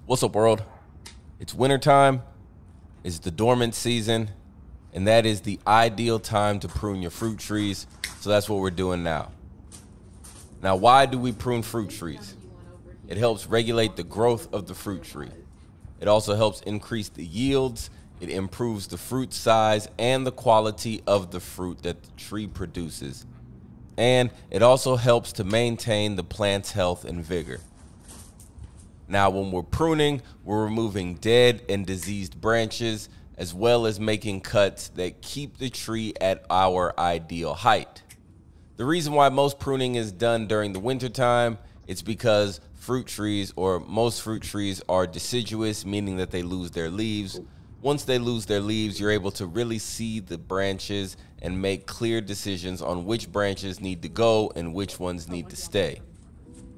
What's up, world? It's wintertime, it's the dormant season, and that is the ideal time to prune your fruit trees, so that's what we're doing now. Now, why do we prune fruit trees? It helps regulate the growth of the fruit tree. It also helps increase the yields, it improves the fruit size and the quality of the fruit that the tree produces. And it also helps to maintain the plant's health and vigor. Now, when we're pruning, we're removing dead and diseased branches, as well as making cuts that keep the tree at our ideal height. The reason why most pruning is done during the wintertime is because fruit trees, or most fruit trees, are deciduous, meaning that they lose their leaves. Once they lose their leaves, you're able to really see the branches and make clear decisions on which branches need to go and which ones need to stay.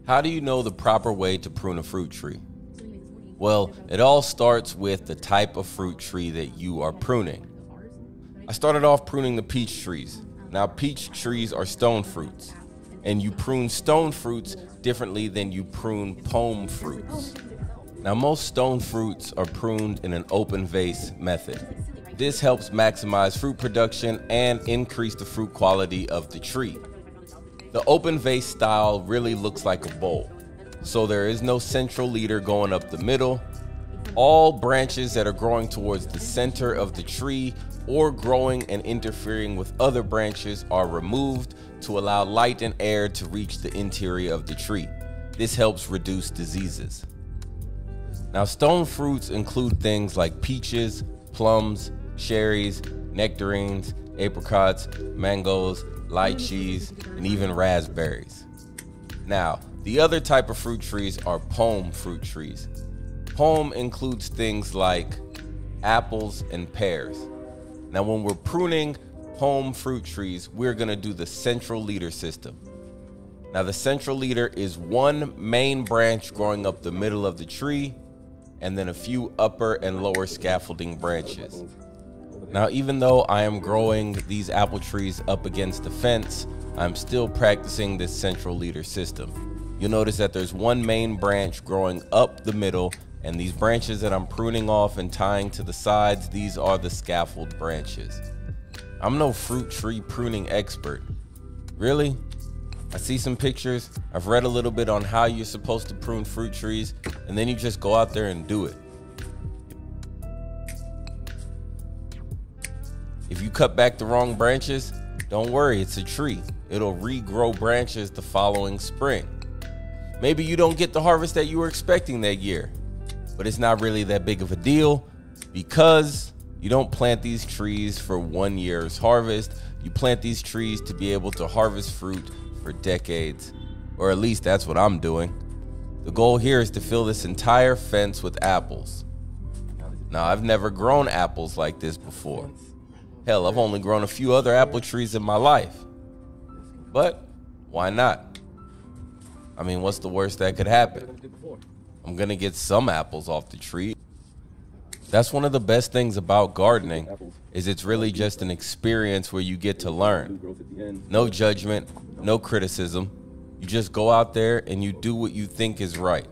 How do you know the proper way to prune a fruit tree? Well, it all starts with the type of fruit tree that you are pruning. I started off pruning the peach trees. Now, peach trees are stone fruits, and you prune stone fruits differently than you prune pome fruits. Now, most stone fruits are pruned in an open vase method. This helps maximize fruit production and increase the fruit quality of the tree. The open vase style really looks like a bowl, so there is no central leader going up the middle. All branches that are growing towards the center of the tree or growing and interfering with other branches are removed to allow light and air to reach the interior of the tree. This helps reduce diseases. Now, stone fruits include things like peaches, plums, cherries, nectarines, apricots, mangoes, lychees, and even raspberries. Now, the other type of fruit trees are pome fruit trees. Pome includes things like apples and pears. Now, when we're pruning pome fruit trees, we're gonna do the central leader system. Now, the central leader is one main branch growing up the middle of the tree, and then a few upper and lower scaffolding branches. Now, even though I am growing these apple trees up against the fence, I'm still practicing this central leader system. You'll notice that there's one main branch growing up the middle, and these branches that I'm pruning off and tying to the sides, these are the scaffold branches. I'm no fruit tree pruning expert. Really? I see some pictures, I've read a little bit on how you're supposed to prune fruit trees, and then you just go out there and do it. If you cut back the wrong branches, don't worry, it's a tree. It'll regrow branches the following spring. Maybe you don't get the harvest that you were expecting that year, but it's not really that big of a deal because you don't plant these trees for 1 year's harvest. You plant these trees to be able to harvest fruit for decades, or at least that's what I'm doing. The goal here is to fill this entire fence with apples. Now, I've never grown apples like this before. Hell, I've only grown a few other apple trees in my life. But why not? I mean, what's the worst that could happen? I'm gonna get some apples off the tree. That's one of the best things about gardening, is it's really just an experience where you get to learn. No judgment, no criticism. You just go out there and you do what you think is right.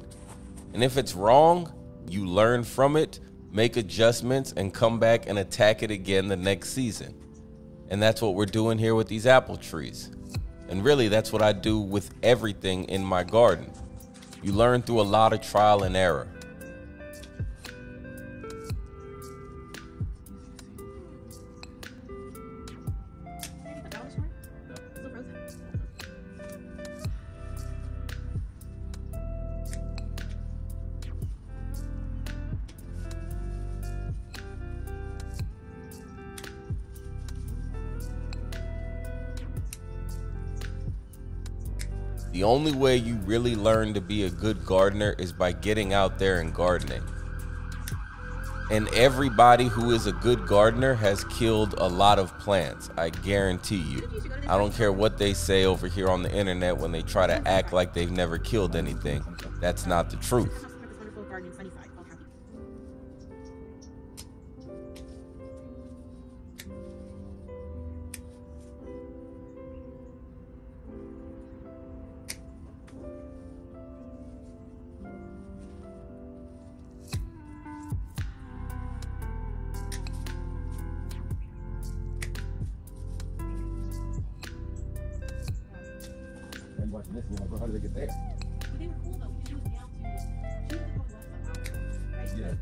And if it's wrong, you learn from it, make adjustments, and come back and attack it again the next season. And that's what we're doing here with these apple trees. And really, that's what I do with everything in my garden. You learn through a lot of trial and error. The only way you really learn to be a good gardener is by getting out there and gardening. And everybody who is a good gardener has killed a lot of plants, I guarantee you. I don't care what they say over here on the internet when they try to act like they've never killed anything. That's not the truth. missing out, bro. How did they get there? But they were cool though, because she was down to, she was a couple blocks from our house, right? Yeah.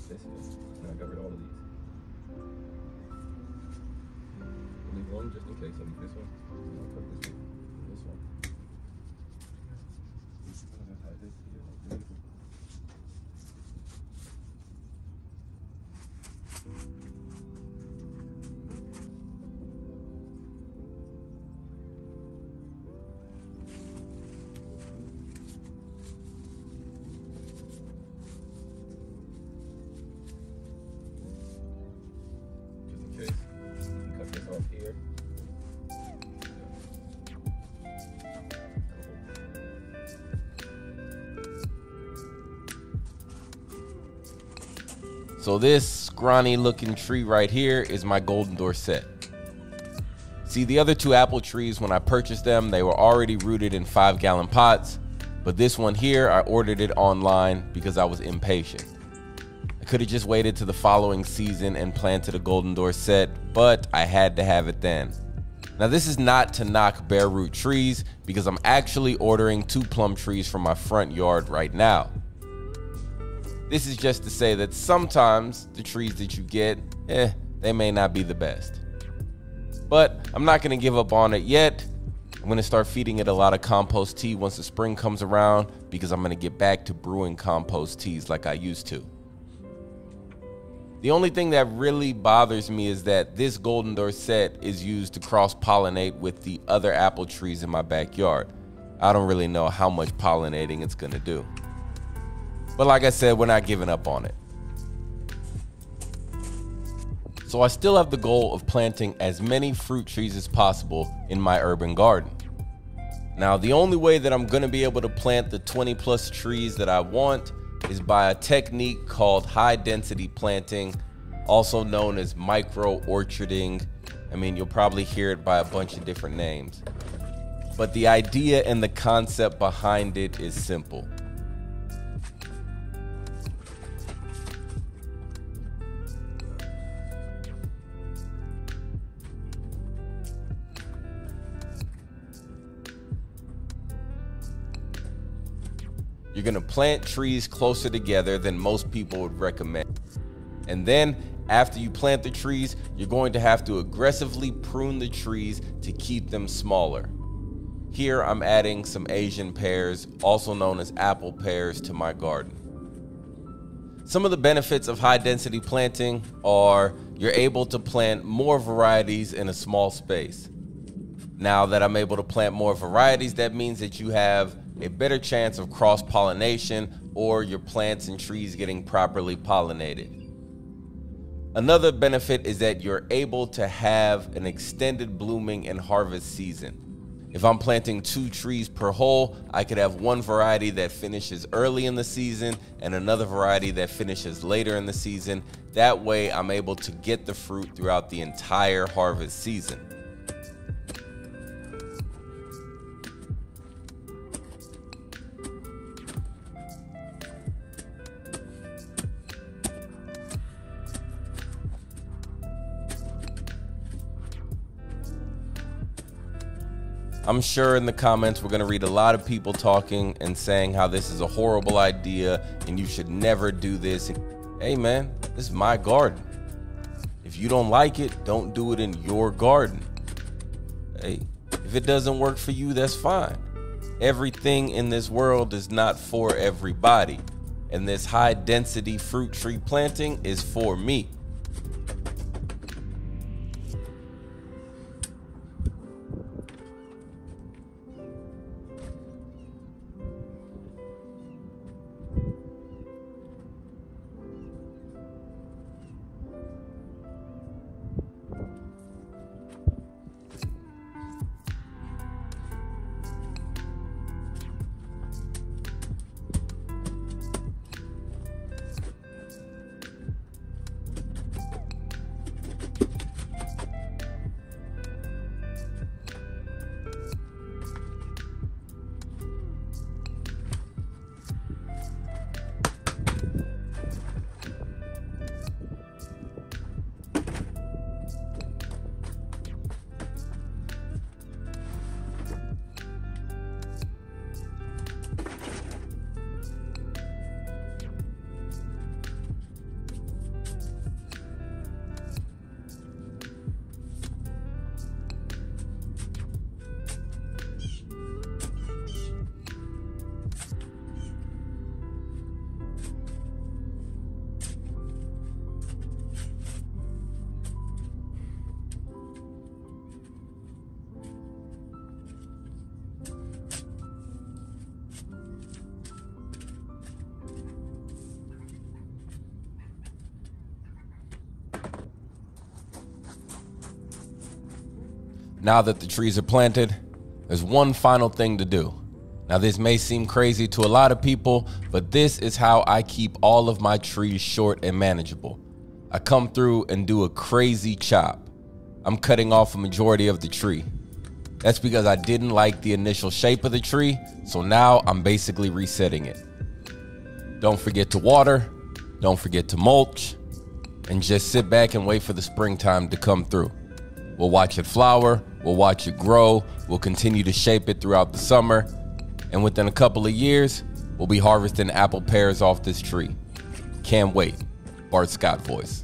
And I covered all of these. I'll leave one just in case. I'll leave this one. I'll cover this one. This one. I'm gonna tie this here. So this scrawny looking tree right here is my golden door set. See, the other two apple trees, when I purchased them, they were already rooted in 5-gallon pots. But this one here, I ordered it online because I was impatient. I could have just waited to the following season and planted a golden door set, but I had to have it then. Now this is not to knock bare root trees because I'm actually ordering 2 plum trees from my front yard right now. This is just to say that sometimes the trees that you get, they may not be the best. But I'm not gonna give up on it yet. I'm gonna start feeding it a lot of compost tea once the spring comes around because I'm gonna get back to brewing compost teas like I used to. The only thing that really bothers me is that this golden door set is used to cross-pollinate with the other apple trees in my backyard. I don't really know how much pollinating it's gonna do. But like I said, we're not giving up on it. So I still have the goal of planting as many fruit trees as possible in my urban garden. Now, the only way that I'm gonna be able to plant the 20+ trees that I want is by a technique called high density planting, also known as micro orcharding. I mean, you'll probably hear it by a bunch of different names. But the idea and the concept behind it is simple. You're gonna plant trees closer together than most people would recommend. And then after you plant the trees, you're going to have to aggressively prune the trees to keep them smaller. Here I'm adding some Asian pears, also known as apple pears, to my garden. Some of the benefits of high density planting are you're able to plant more varieties in a small space. Now that I'm able to plant more varieties, that means that you have a better chance of cross-pollination or your plants and trees getting properly pollinated. Another benefit is that you're able to have an extended blooming and harvest season. If I'm planting 2 trees per hole, I could have one variety that finishes early in the season and another variety that finishes later in the season. That way I'm able to get the fruit throughout the entire harvest season. I'm sure in the comments we're going to read a lot of people talking and saying how this is a horrible idea and you should never do this. Hey man, this is my garden. If you don't like it, don't do it in your garden. Hey, if it doesn't work for you, that's fine. Everything in this world is not for everybody. And this high density fruit tree planting is for me. now that the trees are planted, there's one final thing to do. Now, this may seem crazy to a lot of people, but this is how I keep all of my trees short and manageable. I come through and do a crazy chop. I'm cutting off a majority of the tree. That's because I didn't like the initial shape of the tree, so now I'm basically resetting it. Don't forget to water, don't forget to mulch, and just sit back and wait for the springtime to come through. We'll watch it flower, we'll watch it grow, we'll continue to shape it throughout the summer, and within a couple of years, we'll be harvesting apple pears off this tree. Can't wait. Bart Scott voice.